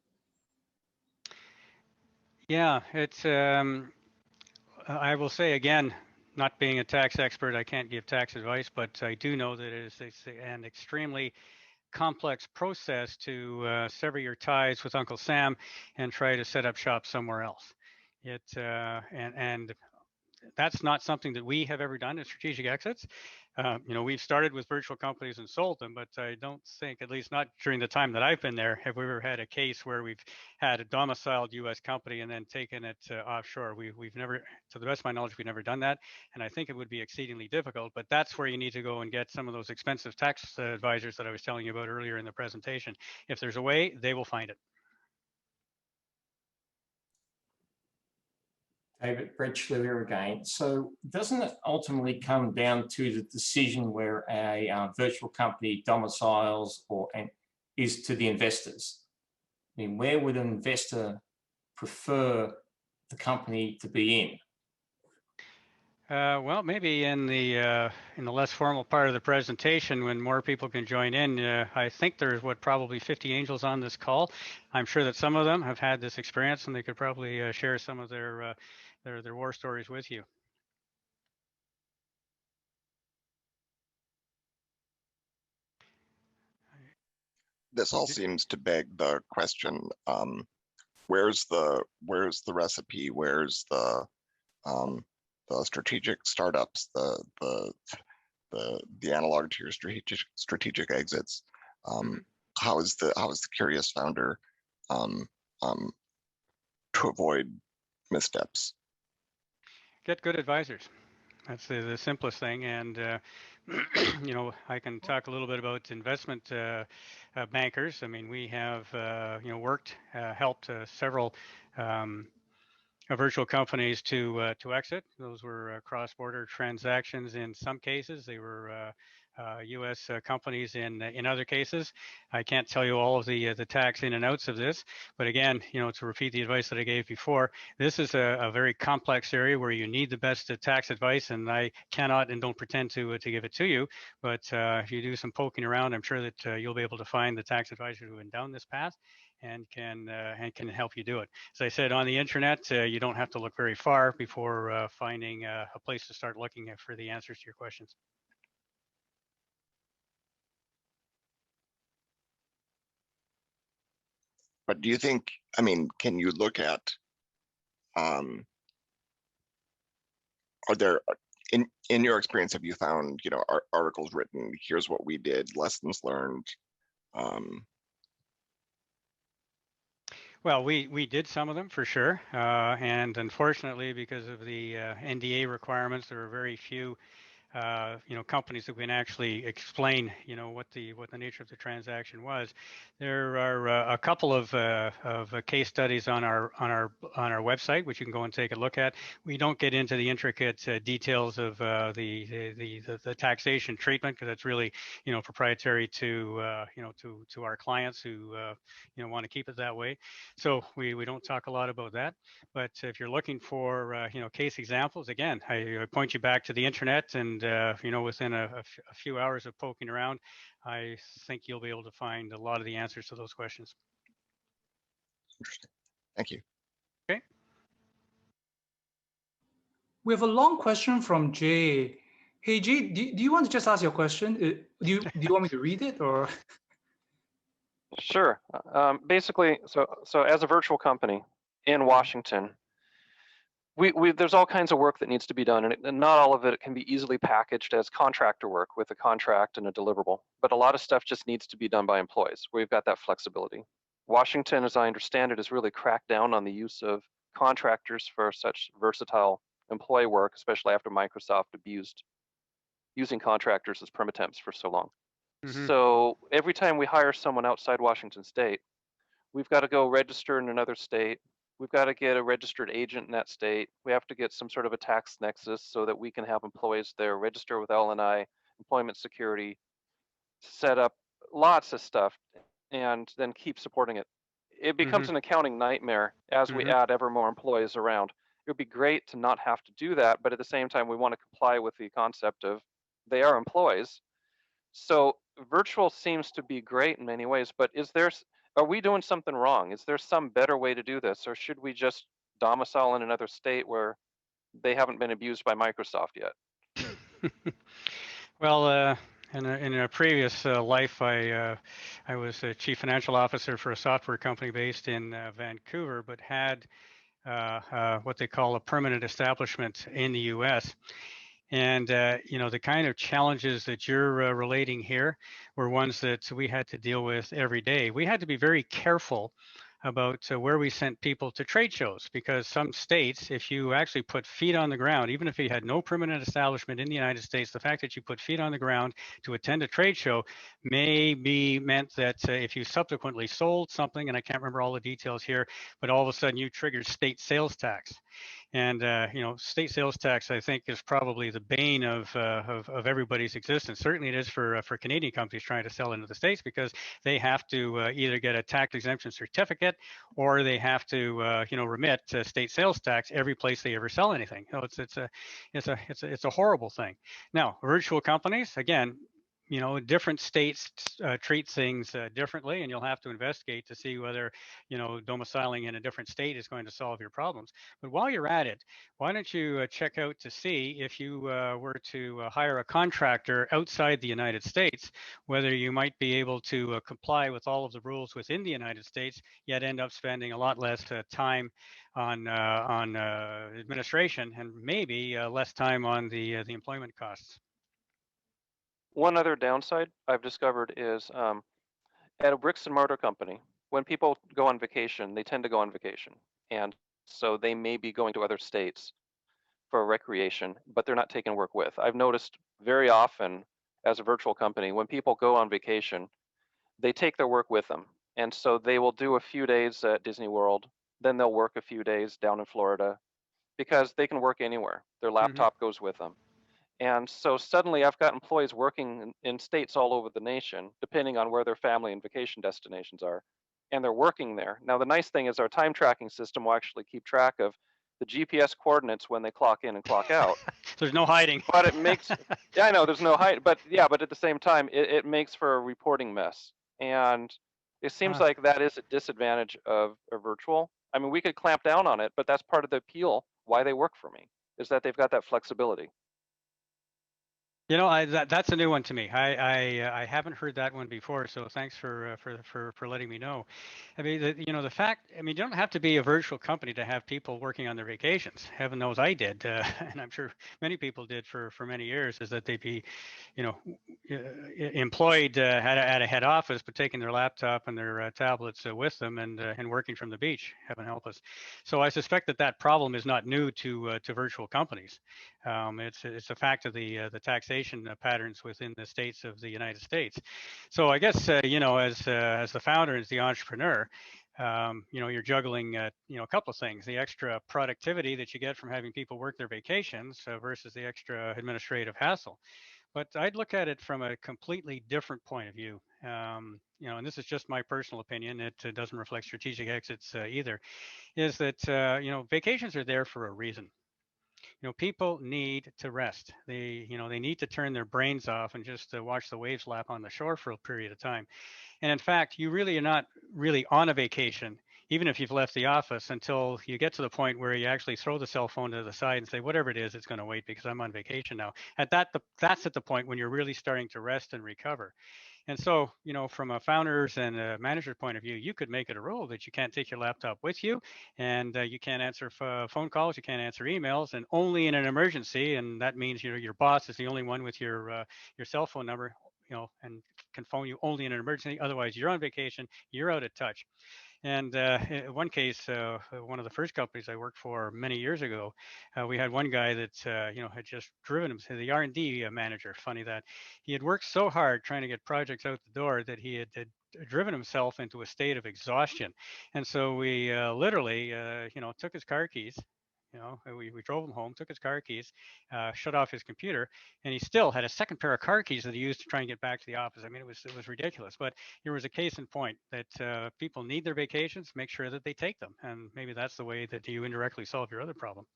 Speaker 2: Yeah, it's. I will say again, not being a tax expert, I can't give tax advice, but I do know that it is an extremely complex process to sever your ties with Uncle Sam and try to set up shop somewhere else. And that's not something that we have ever done in strategic exits. You know, we've started with virtual companies and sold them, but I don't think, at least not during the time that I've been there, have we ever had a case where we've had a domiciled U.S. company and then taken it offshore. We've never, to the best of my knowledge, we've never done that. And I think it would be exceedingly difficult, but that's where you need to go and get some of those expensive tax advisors that I was telling you about earlier in the presentation. If there's a way, they will find it.
Speaker 4: David, Brett Schlew here again. So doesn't it ultimately come down to the decision where a virtual company domiciles is to the investors? I mean, where would an investor prefer the company to be in?
Speaker 2: Well, maybe in the less formal part of the presentation, when more people can join in. I think there's probably 50 angels on this call. I'm sure that some of them have had this experience, and they could probably share some of their war stories with you.
Speaker 5: This all seems to beg the question: where's the recipe? Where's the strategic startups? The analog to your strategic exits? How is the curious founder to avoid missteps?
Speaker 2: Get good advisors. That's the simplest thing. And, you know, I can talk a little bit about investment bankers. I mean, we have, you know, worked, helped several virtual companies to exit. Those were cross-border transactions in some cases. They were U.S. Companies in other cases. I can't tell you all of the tax in and outs of this, but again, you know, to repeat the advice that I gave before, this is a very complex area where you need the best tax advice, and I cannot and don't pretend to give it to you. But if you do some poking around, I'm sure that you'll be able to find the tax advisor who went down this path and can help you do it. As I said, on the internet, you don't have to look very far before finding a place to start looking for the answers to your questions.
Speaker 5: But do you think, I mean, can you look at, are there, in your experience, have you found, you know, articles written, here's what we did, lessons learned?
Speaker 2: Well, we did some of them for sure, and unfortunately, because of the NDA requirements, there are very few you know, companies that can actually explain, you know, what the nature of the transaction was. There are a couple of case studies on our website, which you can go and take a look at. We don't get into the intricate details of the taxation treatment, because that's really, you know, proprietary to you know, to our clients who you know, want to keep it that way. So we don't talk a lot about that. But if you're looking for you know, case examples, again, I point you back to the internet, and you know, within a few hours of poking around, I think you'll be able to find a lot of the answers to those questions.
Speaker 5: Interesting. Thank you.
Speaker 2: Okay.
Speaker 1: We have a long question from Jay. Hey, Jay, do you want to just ask your question? Do you want me to read it, or?
Speaker 6: Sure. Basically, so as a virtual company in Washington, there's all kinds of work that needs to be done, and not all of it can be easily packaged as contractor work with a contract and a deliverable. But a lot of stuff just needs to be done by employees. We've got that flexibility. Washington, as I understand it, has really cracked down on the use of contractors for such versatile employee work, especially after Microsoft abused using contractors as permatemps for so long.
Speaker 2: Mm-hmm.
Speaker 6: So every time we hire someone outside Washington state, we've got to go register in another state. We've got to get a registered agent in that state. We have to get some sort of a tax nexus so that we can have employees there, register with LNI, employment security, set up lots of stuff, and then keep supporting it. It becomes an accounting nightmare as we add ever more employees around. It would be great to not have to do that, but at the same time, we want to comply with the concept of they are employees. So virtual seems to be great in many ways, but are we doing something wrong? Is there some better way to do this, or should we just domicile in another state where they haven't been abused by Microsoft yet?
Speaker 2: Well, in a previous life, I was a chief financial officer for a software company based in Vancouver, but had what they call a permanent establishment in the U.S. And you know, the kind of challenges that you're relating here were ones that we had to deal with every day. We had to be very careful about where we sent people to trade shows, because some states, if you actually put feet on the ground, even if you had no permanent establishment in the United States, the fact that you put feet on the ground to attend a trade show may be meant that if you subsequently sold something, and I can't remember all the details here, but all of a sudden you triggered state sales tax. And you know, state sales tax, I think, is probably the bane of everybody's existence. Certainly, it is for Canadian companies trying to sell into the States, because they have to either get a tax exemption certificate, or they have to you know, remit state sales tax every place they ever sell anything. You know, it's a horrible thing. Now, virtual companies, again, you know, different states treat things differently, and you'll have to investigate to see whether, you know, domiciling in a different state is going to solve your problems. But while you're at it, why don't you check out to see, if you were to hire a contractor outside the United States, whether you might be able to comply with all of the rules within the United States, yet end up spending a lot less time on administration, and maybe less time on the employment costs.
Speaker 6: One other downside I've discovered is at a bricks and mortar company, when people go on vacation, they tend to go on vacation. And So they may be going to other states for recreation, but they're not taking work with. I've noticed very often as a virtual company, when people go on vacation, they take their work with them. And so they will do a few days at Disney World, then they'll work a few days down in Florida because they can work anywhere. Their laptop goes with them. And so suddenly I've got employees working in states all over the nation, depending on where their family and vacation destinations are, and they're working there. Now, the nice thing is our time tracking system will actually keep track of the GPS coordinates when they clock in and clock out.
Speaker 2: There's no hiding.
Speaker 6: But it makes, yeah, I know there's no hide, but yeah, but at the same time, it makes for a reporting mess. And it seems like that is a disadvantage of a virtual. I mean, we could clamp down on it, but that's part of the appeal, why they work for me, is that they've got that flexibility.
Speaker 2: You know, that's a new one to me. I haven't heard that one before, so thanks for letting me know. I mean, the fact. I mean, you don't have to be a virtual company to have people working on their vacations. Heaven knows I did, and I'm sure many people did for many years. Is that they'd be, employed at a head office, but taking their laptop and their tablets with them and working from the beach. Heaven help us. So I suspect that problem is not new to virtual companies. It's a fact of the taxation patterns within the states of the United States. So I guess as the founder, as the entrepreneur, you're juggling a couple of things: the extra productivity that you get from having people work their vacations versus the extra administrative hassle. But I'd look at it from a completely different point of view. And this is just my personal opinion. It doesn't reflect strategic exits either. Is that vacations are there for a reason. People need to rest. They need to turn their brains off and just watch the waves lap on the shore for a period of time. And in fact, you really are not really on a vacation, even if you've left the office, until you get to the point where you actually throw the cell phone to the side and say, whatever it is, it's going to wait because I'm on vacation now. That's at the point when you're really starting to rest and recover. And so, from a founder's and a manager's point of view, you could make it a rule that you can't take your laptop with you, and you can't answer phone calls, you can't answer emails, and only in an emergency. And that means your boss is the only one with your cell phone number, and can phone you only in an emergency. Otherwise, you're on vacation, you're out of touch. And in one case, one of the first companies I worked for many years ago, we had one guy that had just driven him, the R&D manager. Funny that he had worked so hard trying to get projects out the door that he had driven himself into a state of exhaustion. And so we literally, took his car keys. We drove him home, took his car keys, shut off his computer, and he still had a second pair of car keys that he used to try and get back to the office. I mean, it was ridiculous. But here was a case in point that people need their vacations, make sure that they take them, and maybe that's the way that you indirectly solve your other problem.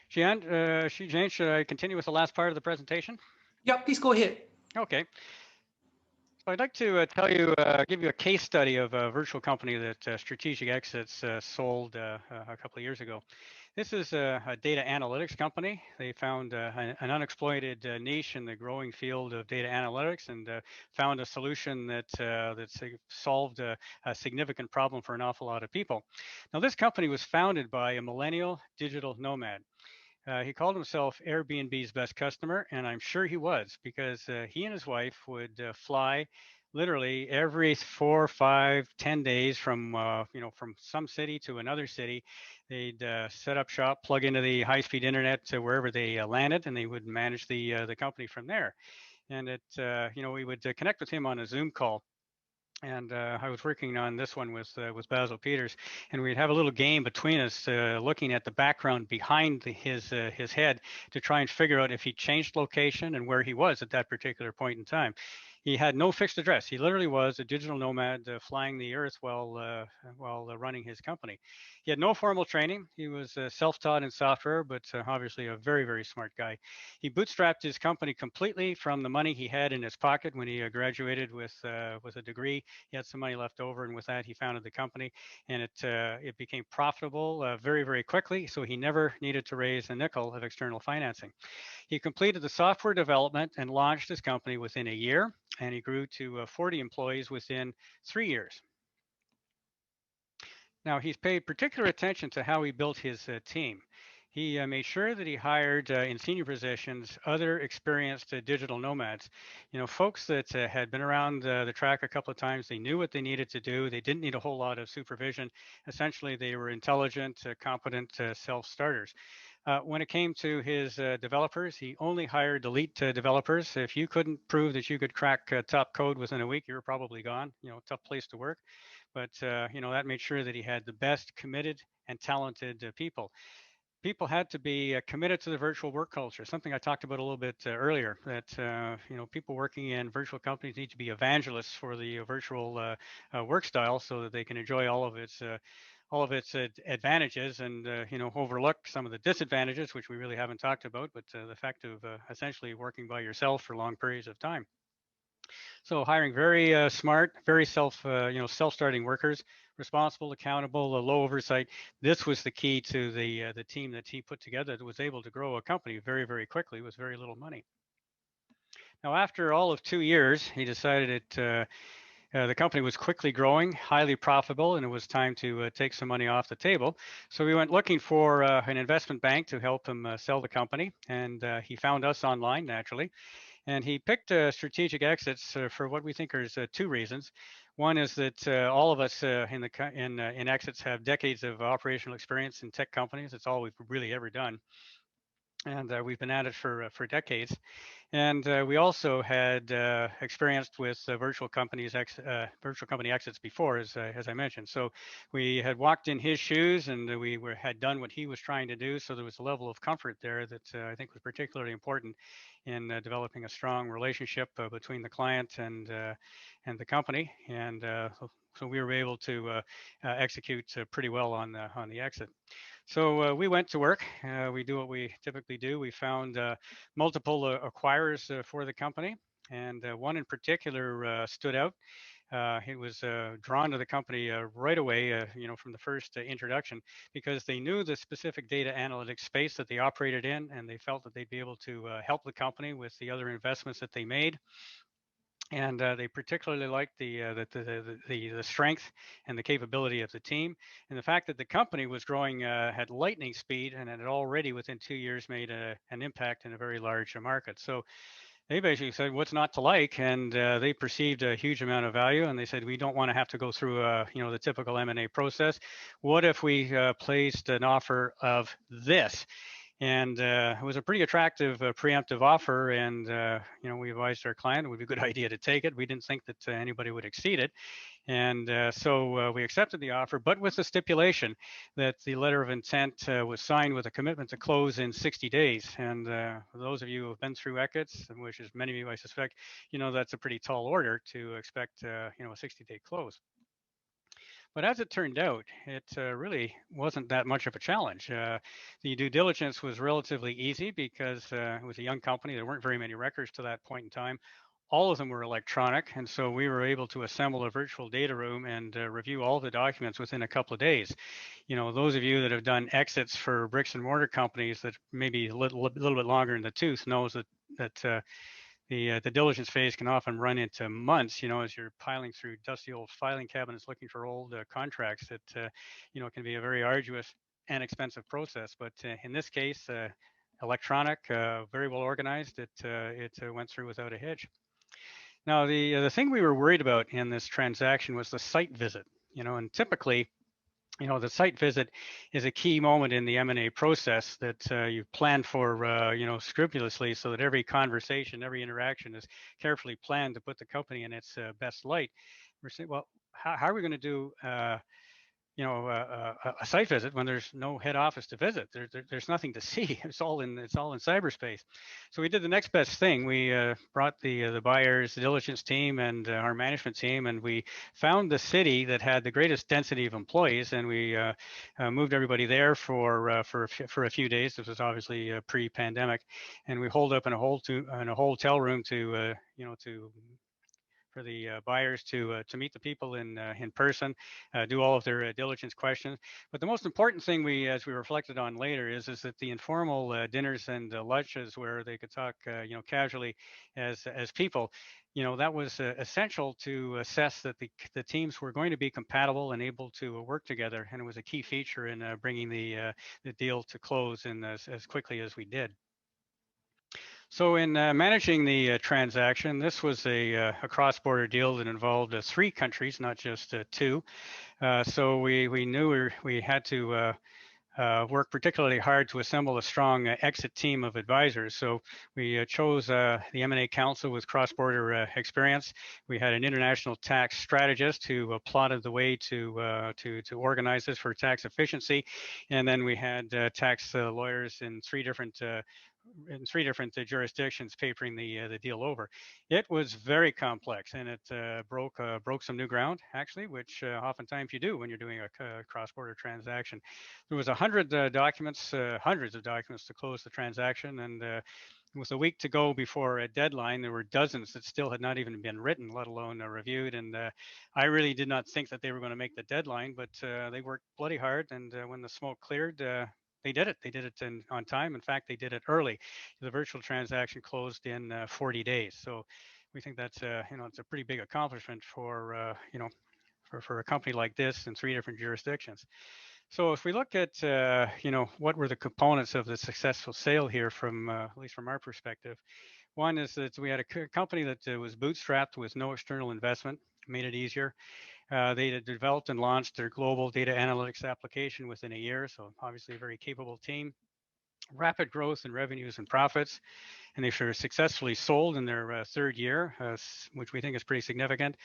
Speaker 2: Jane, should I continue with the last part of the presentation?
Speaker 1: Yeah, please go ahead.
Speaker 2: Okay. So I'd like to give you a case study of a virtual company that Strategic Exits sold a couple of years ago. This is a data analytics company. They found an unexploited niche in the growing field of data analytics and found a solution that solved a significant problem for an awful lot of people. Now, this company was founded by a millennial digital nomad. He called himself Airbnb's best customer, and I'm sure he was, because he and his wife would fly literally every 4, 5, 10 days from from some city to another city. They'd set up shop, plug into the high-speed internet to wherever they landed, and they would manage the company from there. And we would connect with him on a Zoom call. And I was working on this one with Basil Peters, and we'd have a little game between us, looking at the background behind his head to try and figure out if he changed location and where he was at that particular point in time. He had no fixed address. He literally was a digital nomad flying the earth while running his company. He had no formal training. He was self-taught in software, but obviously a very, very smart guy. He bootstrapped his company completely from the money he had in his pocket when he graduated with a degree. He had some money left over, and with that, he founded the company, and it became profitable very, very quickly. So he never needed to raise a nickel of external financing. He completed the software development and launched his company within a year, and he grew to 40 employees within 3 years. Now, he's paid particular attention to how he built his team. he made sure that he hired in senior positions other experienced digital nomads, folks that had been around the track a couple of times. They knew what they needed to do. They didn't need a whole lot of supervision. Essentially, they were intelligent, competent self-starters. When it came to his developers, he only hired elite developers. If you couldn't prove that you could crack top code within a week, you were probably gone. Tough place to work. But that made sure that he had the best committed and talented people. People had to be committed to the virtual work culture, something I talked about a little bit earlier, that people working in virtual companies need to be evangelists for the virtual work style so that they can enjoy all of its advantages and overlook some of the disadvantages, which we really haven't talked about, but the fact of essentially working by yourself for long periods of time. So hiring very smart, very self-starting workers, responsible, accountable, low oversight. This was the key to the team that he put together that was able to grow a company very, very quickly with very little money. Now, after all of 2 years, he decided the company was quickly growing, highly profitable, and it was time to take some money off the table. So we went looking for an investment bank to help him sell the company, and he found us online, naturally. And he picked strategic exits for what we think are two reasons. One is that all of us in exits have decades of operational experience in tech companies. It's all we've really ever done. And we've been at it for decades. And we also had experienced with virtual company exits before, as I mentioned. So we had walked in his shoes, and we had done what he was trying to do. So there was a level of comfort there that I think was particularly important in developing a strong relationship between the client and the company. And so we were able to execute pretty well on the exit. So we went to work. We do what we typically do. We found multiple acquirers for the company, and one in particular stood out. He was drawn to the company right away, from the first introduction, because they knew the specific data analytics space that they operated in, and they felt that they'd be able to help the company with the other investments that they made. And they particularly liked the strength and the capability of the team, and the fact that the company was growing at lightning speed, and had already within 2 years made an impact in a very large market. So they basically said, what's not to like? And they perceived a huge amount of value, and they said, we don't want to have to go through the typical M&A process. What if we placed an offer of this? And it was a pretty attractive preemptive offer, and we advised our client it would be a good idea to take it. We didn't think that anybody would exceed it, and so we accepted the offer, but with the stipulation that the letter of intent was signed with a commitment to close in 60 days. And for those of you who have been through exits, which is many of you I suspect, that's a pretty tall order to expect a 60-day close. But as it turned out, it really wasn't that much of a challenge. The due diligence was relatively easy because it was a young company. There weren't very many records to that point in time. All of them were electronic, and so we were able to assemble a virtual data room and review all the documents within a couple of days. Those of you that have done exits for bricks and mortar companies that maybe a little bit longer in the tooth knows that the diligence phase can often run into months, as you're piling through dusty old filing cabinets looking for old contracts that, can be a very arduous and expensive process. But in this case, electronic, very well organized, it went through without a hitch. Now, the thing we were worried about in this transaction was the site visit, and typically, the site visit is a key moment in the M&A process that you plan for, scrupulously, so that every conversation, every interaction is carefully planned to put the company in its best light. We're saying, well, how are we going to do, a site visit when there's no head office to visit? There's nothing to see. It's all in cyberspace. So we did the next best thing. We brought the buyers, the diligence team, and our management team, and we found the city that had the greatest density of employees, and we moved everybody there for a few days. This was obviously pre-pandemic, and we holed up in a hotel room to buyers to meet the people in person, do all of their diligence questions. But the most important thing as we reflected on later is that the informal dinners and lunches where they could talk casually as people, that was essential to assess that the teams were going to be compatible and able to work together, and it was a key feature in bringing the deal to close in as quickly as we did. So in managing the transaction, this was a cross-border deal that involved 3 countries, not just 2. So we knew we had to work particularly hard to assemble a strong exit team of advisors. So we chose the M&A counsel with cross-border experience. We had an international tax strategist who plotted the way to organize this for tax efficiency, and then we had tax lawyers in 3 different jurisdictions papering the deal over. It was very complex, and it broke some new ground, actually, which oftentimes you do when you're doing a cross-border transaction. There was 100 documents, hundreds of documents to close the transaction, and with a week to go before a deadline, there were dozens that still had not even been written, let alone reviewed. And I really did not think that they were going to make the deadline, but they worked bloody hard. And when the smoke cleared, they did it. They did it on time. In fact, they did it early. The virtual transaction closed in 40 days. So we think that's it's a pretty big accomplishment for for a company like this in 3 different jurisdictions. So if we look at what were the components of the successful sale here, from at least from our perspective, one is that we had a company that was bootstrapped with no external investment, made it easier. They had developed and launched their global data analytics application within a year, so obviously a very capable team. Rapid growth in revenues and profits, and they sort of successfully sold in their 3rd year, which we think is pretty significant.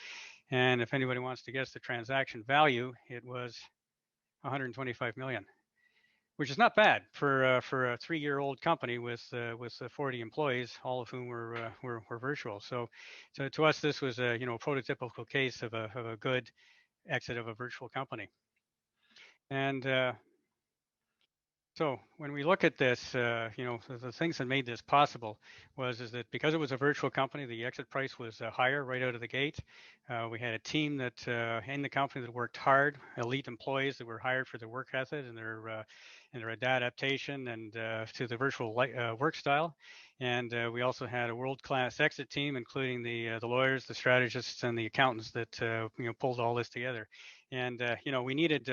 Speaker 2: And if anybody wants to guess the transaction value, it was 125 million, which is not bad for a 3-year-old company with 40 employees, all of whom were virtual. So to us, this was a prototypical case of a good exit of a virtual company. And so when we look at this, the things that made this possible is that because it was a virtual company, the exit price was higher right out of the gate. We had a team that in the company that worked hard, elite employees that were hired for their work ethic and their adaptation and to the virtual work style. And we also had a world-class exit team, including the lawyers, the strategists, and the accountants that pulled all this together. And we needed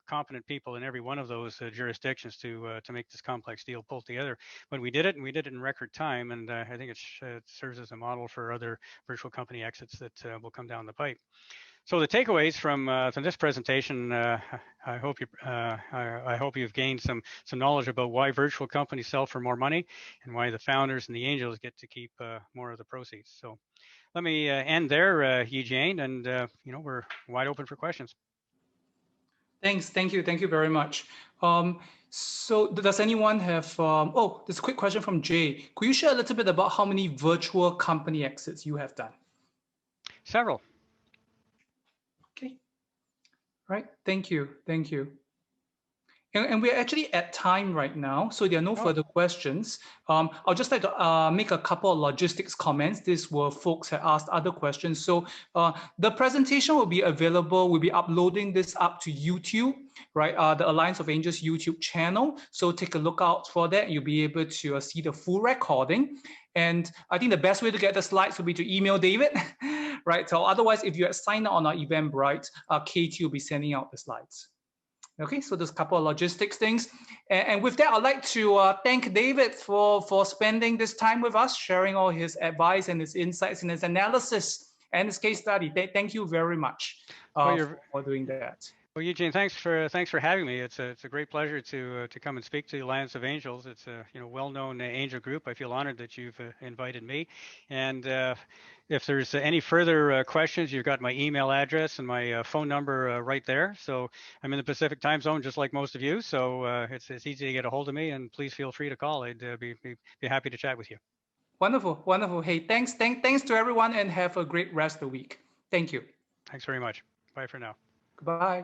Speaker 2: competent people in every one of those jurisdictions to make this complex deal pull together. But we did it, and we did it in record time. And I think it serves as a model for other virtual company exits that will come down the pipe. So the takeaways from this presentation, I hope you've gained some knowledge about why virtual companies sell for more money and why the founders and the angels get to keep more of the proceeds. So let me end there, Eugene, and we're wide open for questions.
Speaker 1: Thanks. Thank you very much. So does anyone have, there's a quick question from Jay. Could you share a little bit about how many virtual company exits you have done?
Speaker 2: Several.
Speaker 1: Okay. Right. Thank you. And we're actually at time right now, so there are no further questions. I'll just like to make a couple of logistics comments. These were folks that asked other questions. So the presentation will be available. We'll be uploading this up to YouTube, right? The Alliance of Angels YouTube channel. So take a look out for that. You'll be able to see the full recording. And I think the best way to get the slides would be to email David, right? So otherwise, if you are signed up on our Eventbrite, KT will be sending out the slides. Okay, so there's a couple of logistics things. And with that, I'd like to thank David for spending this time with us, sharing all his advice and his insights and his analysis and his case study. Thank you very much for doing that.
Speaker 2: Well, Eugene, thanks for having me. It's a great pleasure to come and speak to the Alliance of Angels. It's a well-known angel group. I feel honored that you've invited me. And if there's any further questions, you've got my email address and my phone number right there. So I'm in the Pacific time zone, just like most of you. So it's easy to get a hold of me, and please feel free to call. I'd be happy to chat with you.
Speaker 1: Wonderful. Hey, thanks to everyone, and have a great rest of the week. Thank you.
Speaker 2: Thanks very much. Bye for now.
Speaker 1: Goodbye.